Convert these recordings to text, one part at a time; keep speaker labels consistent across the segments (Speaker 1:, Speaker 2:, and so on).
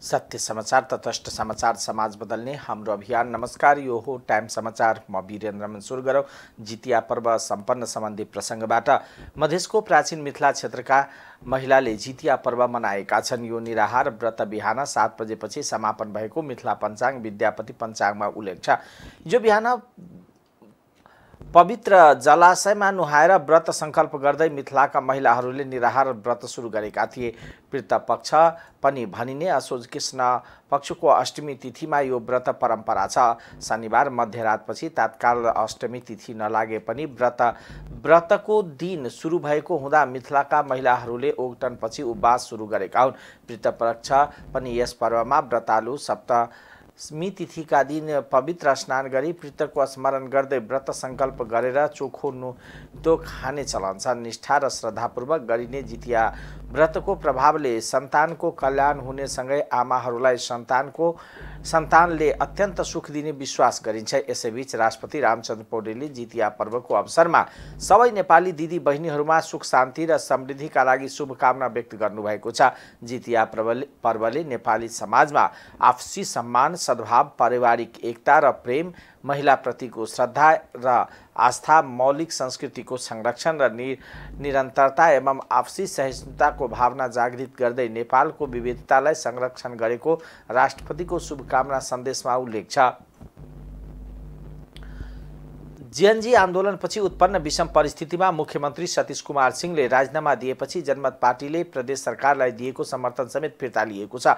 Speaker 1: सत्य समाचार तटस्थ समाचार समाज बदल्ने हाम्रो अभियान। नमस्कार, यो हो टाइम समाचार। म वीरेन्द्र मनसुर गरौँ। जितिया पर्व सम्पन्न सम्बन्धी प्रसङ्गबाट मधेसको प्राचीन मिथिला क्षेत्रका महिलाले जितिया पर्व मनाएका छन्। यो निराहार व्रत बिहान 7 बजेपछि समापन भएको मिथिला पञ्चाङ्ग विद्यापति पञ्चाङ्गमा उल्लेख छ। यो बिहान पवित्र जलाशयमा नुहाएर व्रत सङ्कल्प गर्दै मिथिलाका महिलाहरूले निराहार व्रत सुरु गरेका थिए। पितृपक्ष पनि भनिने असोज कृष्ण पक्षको अष्टमी तिथिमा यो व्रत परम्परा छ। शनिबार मध्यरातपछि तत्काल अष्टमी तिथि नलागे पनि व्रतको दिन सुरु भएको हुँदा मिथिलाका महिलाहरूले ओगटनपछि उपवास सुरु गरेका हुन्। पितृपक्ष पनि यस पर्वमा व्रतालु सप्तमी तिथिका दिन पवित्र स्नान गरी पितृको स्मरण गर्दै व्रत सङ्कल्प गरेर चोखो नुतो खाने चलन छ। निष्ठा र श्रद्धापूर्वक गरिने जितिया व्रतको प्रभावले सन्तानको कल्याण हुनेसँगै आमाहरूलाई सन्तानले अत्यन्त सुख दिने विश्वास गरिन्छ। यसैबीच राष्ट्रपति रामचन्द्र पौडेलले जितिया पर्वको अवसरमा सबै नेपाली दिदी बहिनीहरूमा सुख शान्ति र समृद्धिका लागि शुभकामना व्यक्त गर्नुभएको छ। जितिया पर्वले नेपाली समाजमा आपसी सम्मान, सद्भाव, पारिवारिक एकता र प्रेम, महिलाप्रतिको श्रद्धा र आस्था, मौलिक संस्कृतिको संरक्षण र निरन्तरता एवं आपसी सहिष्णुताको भावना जागृत गर्दै नेपालको विविधतालाई संरक्षण गरेको राष्ट्रपतिको शुभकामना सन्देशमा उल्लेख छ। जीएनजी आन्दोलनपछि उत्पन्न विषम परिस्थितिमा मुख्यमन्त्री सतीश कुमार सिंहले राजीनामा दिएपछि जनमत पार्टीले प्रदेश सरकारलाई दिएको समर्थन समेत फिर्ता लिएको छ।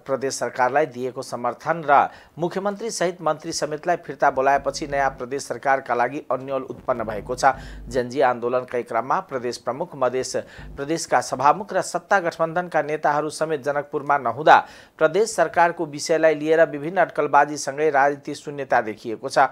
Speaker 1: प्रदेश सरकारलाई दिएको समर्थन र मुख्यमन्त्री सहित मन्त्री समेतलाई फिर्ता बोलाएपछि नयाँ प्रदेश सरकारका लागि अन्यल उत्पन्न भएको छ। जीएनजी आन्दोलनकै क्रममा प्रदेश प्रमुख, मधेस प्रदेशका सभामुख र सत्ता गठबन्धनका नेताहरू समेत जनकपुरमा नहुँदा प्रदेश सरकारको विषयलाई लिएर विभिन्न अटकलबाजीसँगै राजनीति शून्यता देखिएको छ।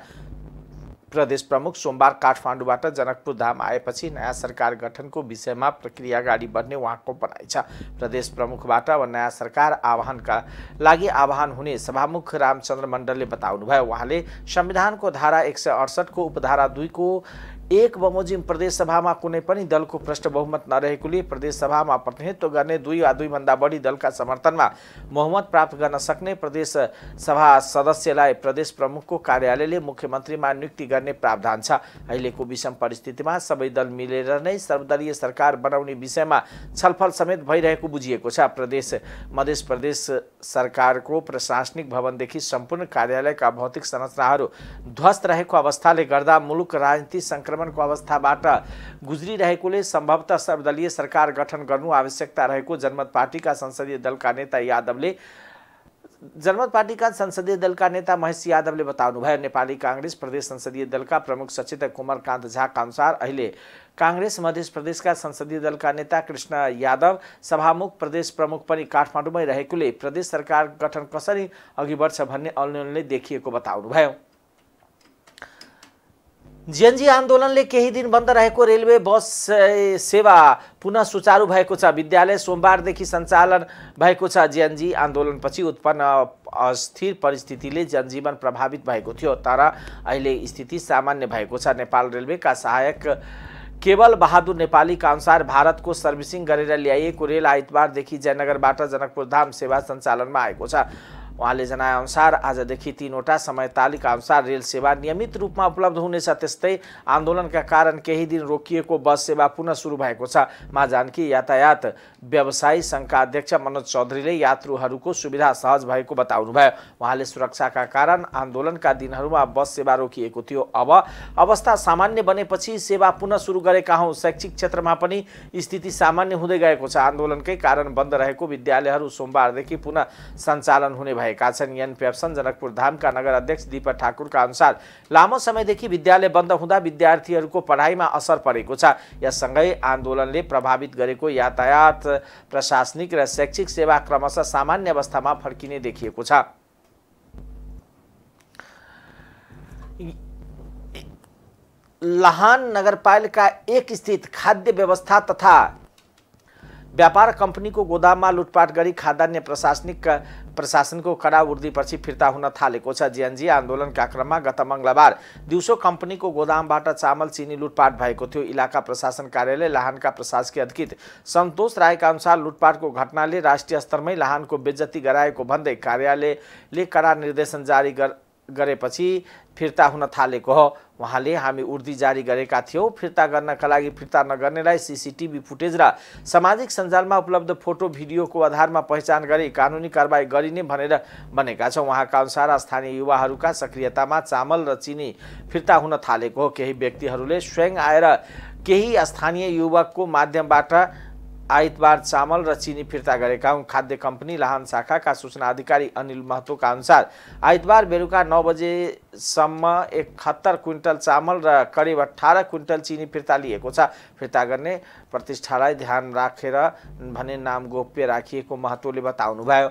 Speaker 1: प्रदेश प्रमुख सोमबार काठमाडौँबाट जनकपुर धाम आएपछि नयाँ सरकार गठनको विषयमा प्रक्रिया अगाडि बढ्ने उहाँको भनाइ छ। प्रदेश प्रमुखबाट अब नयाँ सरकार आह्वानका लागि आह्वान हुने सभामुख रामचन्द्र मण्डलले बताउनुभयो। उहाँले संविधानको धारा 168 को उपधारा 2 को 1 बमोजिम प्रदेश सभामा कुनै पनि दलको प्रष्ट बहुमत नरहेकोले प्रदेश सभामा प्रतिनिधित्व गर्ने 2 वा 2 भन्दा बढी दलका समर्थनमा बहुमत प्राप्त गर्न सक्ने प्रदेश सभा सदस्यलाई प्रदेश प्रमुखको कार्यालयले मुख्यमन्त्रीमा नियुक्ति गर्ने प्रावधान छ। अहिलेको विषम परिस्थितिमा सबै दल मिलेर नै सर्वदलीय सरकार बनाउने विषयमा छलफल समेत भइरहेको बुझिएको छ। मधेस प्रदेश सरकारको प्रशासनिक भवनदेखि सम्पूर्ण कार्यालयका भौतिक संरचनाहरू ध्वस्त रहेको अवस्थाले गर्दा मुलुक राजनीति को अवस्थाबाट गुज्रिरहेकोले सम्भवतः सर्वदलीय सरकार गठन गर्नु आवश्यकता रहेको जनमत पार्टीका संसदीय दलका नेता महेश यादवले बताउनुभयो। नेपाली कांग्रेस प्रदेश संसदीय दलका प्रमुख सचेतक कुमारकान्त झाका अनुसार अहिले कांग्रेस मध्य प्रदेशका संसदीय दलका नेता कृष्ण यादव सभामुख, प्रदेश प्रमुख पनि काठमाडौँमै रहेकोले प्रदेश सरकार गठन कसरी अघि बढ्छ भन्ने अन्योलले देखिएको बताउनुभयो। जीएनजी आन्दोलनले केही दिन बन्द रहेको रेलवे बस सेवा पुनः सुचारू भएको छ। विद्यालय सोमबारदेखि सञ्चालन भएको छ। जीएनजी आन्दोलनपछि उत्पन्न अस्थिर परिस्थितिले जनजीवन प्रभावित भएको थियो, तर अहिले स्थिति सामान्य भएको छ। नेपाल रेलवेका सहायक केवल बहादुर नेपालीका अनुसार भारतको सर्भिसिङ गरेर ल्याइएको रेल आइतबारदेखि जयनगरबाट जनकपुर धाम सेवा सञ्चालनमा आएको छ। उहाँले जनाएअनुसार आजदेखि 3वटा समय तालिका अनुसार रेल सेवा नियमित रूपमा उपलब्ध हुनेछ। त्यस्तै आन्दोलनका कारण केही दिन रोकिएको बस सेवा पुनः सुरु भएको छ। मा जानकी यातायात व्यवसायी सङ्घका अध्यक्ष मनोज चौधरीले यात्रुहरूको सुविधा सहज भएको बताउनुभयो। उहाँले सुरक्षाका कारण आन्दोलनका दिनहरूमा बस सेवा रोकिएको थियो। अब अवस्था सामान्य बनेपछि सेवा पुनः सुरु गरेका हौँ। शैक्षिक क्षेत्रमा पनि स्थिति सामान्य हुँदै गएको छ। आन्दोलनकै कारण बन्द रहेको विद्यालयहरू सोमबारदेखि पुनः सञ्चालन हुने भएका छन्। एन पेप्सन जनकपुर धामका नगर अध्यक्ष दीपक ठाकुरका अनुसार लामो समयदेखि विद्यालय बन्द हुँदा विद्यार्थीहरूको पढाइमा असर परेको छ। यससँगै आन्दोलनले प्रभावित गरेको यातायात, प्रशासनिक र शैक्षिक सेवा क्रमशः सामान्य अवस्थामा फर्किने देखिएको छ। लाहान नगरपालिका 1 स्थित खाद्य व्यवस्था तथा व्यापार कम्पनीको गोदाममा लुटपाट गरी खाद्यान्न प्रशासनको कडा उर्दीपछि फिर्ता हुन थालेको छ। जीएनजी आन्दोलनका क्रममा गत मङ्गलबार दिउँसो कम्पनीको गोदामबाट चामल चिनी लुटपाट भएको थियो। इलाका प्रशासन कार्यालय लाहानका प्रशासकीय अधिकृत सन्तोष रायका अनुसार लुटपाटको घटनाले राष्ट्रिय स्तरमै लाहानको बेज्जती गराएको भन्दै कार्यालयले कडा निर्देशन जारी गरेपछि फिर्ता हुन थालेको हो। उहाँले हामी उर्दी जारी गरेका थियौँ, फिर्ता गर्नका लागि फिर्ता नगर्नेलाई सीसीटीभी फुटेज र सामाजिक सञ्जालमा उपलब्ध फोटो भिडियोको आधारमा पहिचान गरी कानुनी कारबाही गरिने भनेर भनेका छौँ। उहाँका अनुसार स्थानीय युवाहरूका सक्रियतामा चामल र चिनी फिर्ता हुन थालेको हो। केही व्यक्तिहरूले स्वयं आएर केही स्थानीय युवकको माध्यमबाट आइतबार चामल र चिनी फिर्ता गरेका हुन्। खाद्य कम्पनी लाहान शाखाका सूचना अधिकारी अनिल महतोका अनुसार आइतबार बेलुका 9 बजेसम्म 71 क्विन्टल चामल र करिब 18 क्विन्टल चिनी फिर्ता लिएको छ। फिर्ता गर्ने प्रतिष्ठालाई ध्यान राखेर भने नाम गोप्य राखिएको महतोले बताउनुभयो।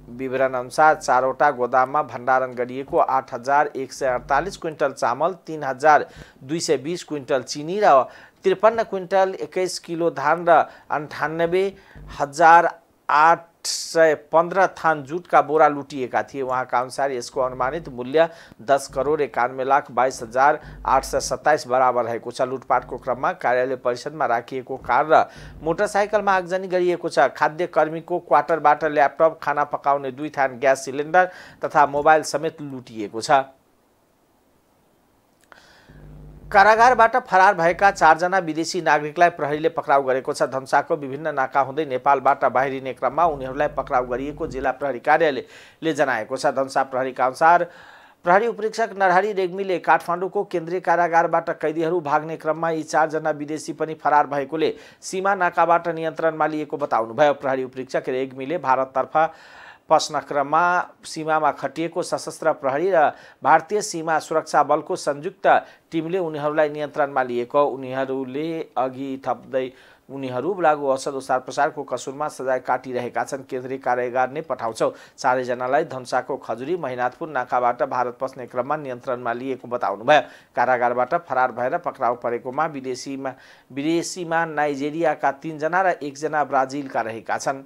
Speaker 1: विवरण अनुसार 4वटा गोदाममा भण्डारण गरिएको 8148 क्विन्टल चामल, 3220 क्विन्टल चिनी र 53 क्विन्टल 21 किलो धान र 98,815 थान जुटका बोरा लुटिएका थिए। उहाँका अनुसार यसको अनुमानित मूल्य 10,91,22,827 बराबर रहेको छ। लुटपाटको क्रममा कार्यालय परिसरमा राखिएको कार र मोटरसाइकलमा आगजनी गरिएको छ। खाद्य कर्मीको क्वार्टरबाट ल्यापटप, खाना पकाउने 2 थान ग्यास सिलिन्डर तथा मोबाइल समेत लुटिएको छ। कारागारबाट फरार भएका 4 जना विदेशी नागरिकलाई प्रहरीले पक्राउ गरेको छ। धनुषाको विभिन्न नाका हुँदै नेपालबाट बाहिरिने क्रममा उनीहरूलाई पक्राउ गरिएको जिल्ला प्रहरी कार्यालयले जनाएको छ। धनुषा प्रहरीका अनुसार प्रहरी उपरीक्षक नरहरी रेग्मीले काठमाडौँको केन्द्रीय कारागारबाट कैदीहरू भाग्ने क्रममा यी 4 जना विदेशी पनि फरार भएकोले सीमा नाकाबाट नियन्त्रणमा लिएको बताउनुभयो। प्रहरी उपरीक्षक रेग्मीले भारततर्फ पस्न क्रममा सीमामा खटिएको सशस्त्र प्रहरी र भारतीय सीमा सुरक्षा बलको संयुक्त टिमले उनीहरूलाई नियन्त्रणमा लिएको। उनीहरूले अघि थप्दै उनीहरू लागू औषध ओसार प्रसारको कसुरमा सजाय काटिरहेका छन्। केन्द्रीय कारागार नै पठाउँछौ। 4 जनालाई धनुषाको खजुरी महिनाथपुर नाकाबाट भारत पस्ने क्रममा नियन्त्रणमा लिएको बताउनुभयो। कारागारबाट फरार भएर पक्राउ परेकोमा विदेशीमा नाइजेरियाका 3 जना र 1 जना ब्राजिलका रहेका छन्।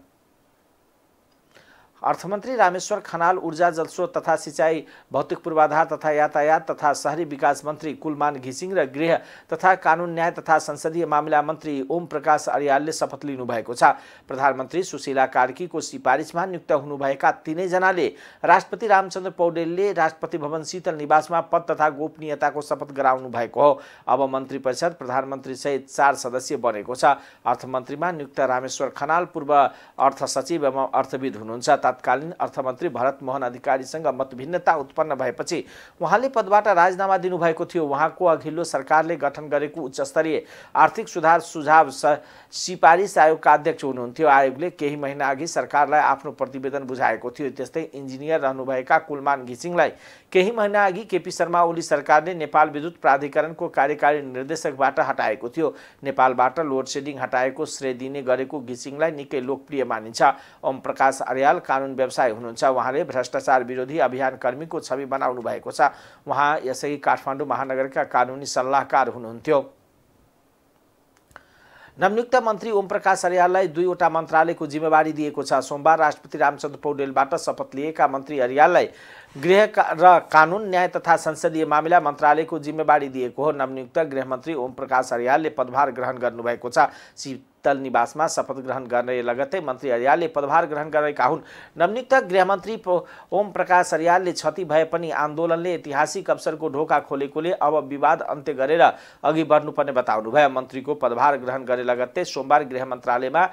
Speaker 1: अर्थमन्त्री रामेश्वर खनाल, ऊर्जा जलस्रोत तथा सिंचाई, भौतिक पूर्वाधार तथा यातायात तथा शहरी विकास मन्त्री कुलमान घिसिङ र गृह तथा कानुन न्याय तथा संसदीय मामिला मन्त्री ओम प्रकाश अर्यालले शपथ लिनुभएको छ। प्रधानमन्त्री सुशीला कार्कीको सिफारिसमा नियुक्त हुनुभएका 3 जनाले राष्ट्रपति रामचन्द्र पौडेलले राष्ट्रपति भवन शीतल निवासमा पद तथा गोपनीयताको शपथ गराउनु भएको हो। अब मन्त्री परिषद प्रधानमन्त्री सहित 4 सदस्य बनेको छ। अर्थमन्त्रीमा नियुक्त रामेश्वर खनाल पूर्व अर्थ सचिव एवं अर्थविद हुनुहुन्छ। तत्कालीन अर्थमन्त्री भरत मोहन अधिकारीसँग मतभिन्नता उत्पन्न भएपछि उहाँले पदबाट राजीनामा दिनुभएको थियो। उहाँको अघिल्लो सरकारले गठन गरेको उच्चस्तरीय आर्थिक सुधार सुझाव सिफारिस आयोगका अध्यक्ष हुनुहुन्थ्यो। आयोगले केही महिना अघि सरकारलाई आफ्नो प्रतिवेदन बुझाएको थियो। त्यस्तै इन्जिनियर रहनुभएका कुलमान घिसिङलाई केही महिना अघि केपी शर्मा ओली सरकारले नेपाल विद्युत प्राधिकरणको कार्यकारी निर्देशकबाट हटाएको थियो। नेपालबाट लोड सेडिङ हटाएको श्रेय दिने गरेको घिसिङलाई निकै लोकप्रिय मानिन्छ। ओम प्रकाश अर्याल कानुन व्यवसाय हुनुहुन्छ। उहाँले भ्रष्टाचार विरोधी अभियान कर्मीको छवि बनाउनु भएको छ। उहाँ यसै काठमाडौँ महानगरका कानुनी सल्लाहकार हुनुहुन्थ्यो। नवनियुक्त मन्त्री ओम प्रकाश अर्याललाई 2वटा मन्त्रालयको जिम्मेवारी दिएको छ। सोमबार राष्ट्रपति रामचन्द्र पौडेलबाट शपथ लिएका मन्त्री अर्याललाई गृह र कानुन न्याय तथा संसदीय मामिला मन्त्रालयको जिम्मेवारी दिएको हो। नवनियुक्त गृहमन्त्री ओम प्रकाश अर्यालले पदभार ग्रहण गर्नुभएको छ। शीतल निवासमा शपथ ग्रहण गर्ने लगत्तै मन्त्री अर्यालले पदभार ग्रहण गरेका हुन्। नवनियुक्त गृहमन्त्री ओम प्रकाश अर्यालले क्षति भए पनि आन्दोलनले ऐतिहासिक अवसरको ढोका खोलेकोले अब विवाद अन्त्य गरेर अघि बढ्नुपर्ने बताउनुभयो। मन्त्रीको पदभार ग्रहण गरे लगत्तै सोमबार गृह मन्त्रालयमा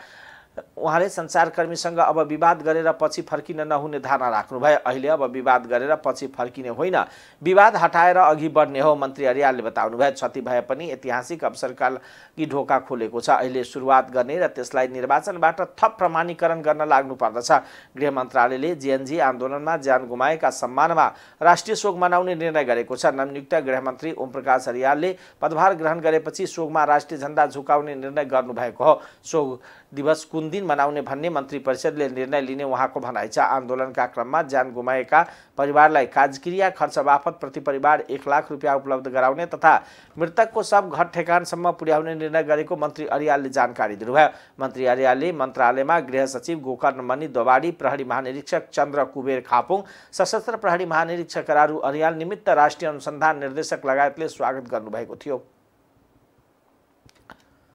Speaker 1: उहाँले सञ्चारकर्मीसँग अब विवाद गरेर पछि फर्किन नहुने धारणा राख्नुभयो। अहिले अब विवाद गरेर पछि फर्किने होइन, विवाद हटाएर अघि बढ्ने हो मन्त्री अर्यालले बताउनुभयो। क्षति भए पनि ऐतिहासिक अवसरका लागि ढोका खोलेको छ। अहिले सुरुवात गर्ने र त्यसलाई निर्वाचनबाट थप प्रमाणीकरण गर्न लाग्नु पर्दछ। गृह मन्त्रालयले जेएनजी आन्दोलनमा ज्यान गुमाएका सम्मानमा राष्ट्रिय शोक मनाउने निर्णय गरेको छ। नवनियुक्त गृहमन्त्री ओम प्रकाश अर्यालले पदभार ग्रहण गरेपछि शोकमा राष्ट्रिय झण्डा झुकाउने निर्णय गर्नुभएको हो। शोक दिवस कुन दिन मनाउने भन्ने मन्त्री परिषदले निर्णय लिने उहाँको भनाइ छ। आन्दोलनका क्रममा ज्यान गुमाएका परिवारलाई काजक्रिया खर्च बापत प्रति परिवार 1 लाख रुपियाँ उपलब्ध गराउने तथा मृतकको शव घर ठेगानसम्म पुर्याउने निर्णय गरेको मन्त्री अर्यालले जानकारी दिनुभयो। मन्त्री अर्यालले मन्त्रालयमा गृह सचिव गोकर्ण मणि दोवाडी, प्रहरी महानिरीक्षक चन्द्र कुबेर खापुङ, सशस्त्र प्रहरी महानिरीक्षक रारू अर्याल, निमित्त राष्ट्रिय अनुसन्धान निर्देशक लगायतले स्वागत गर्नुभएको थियो।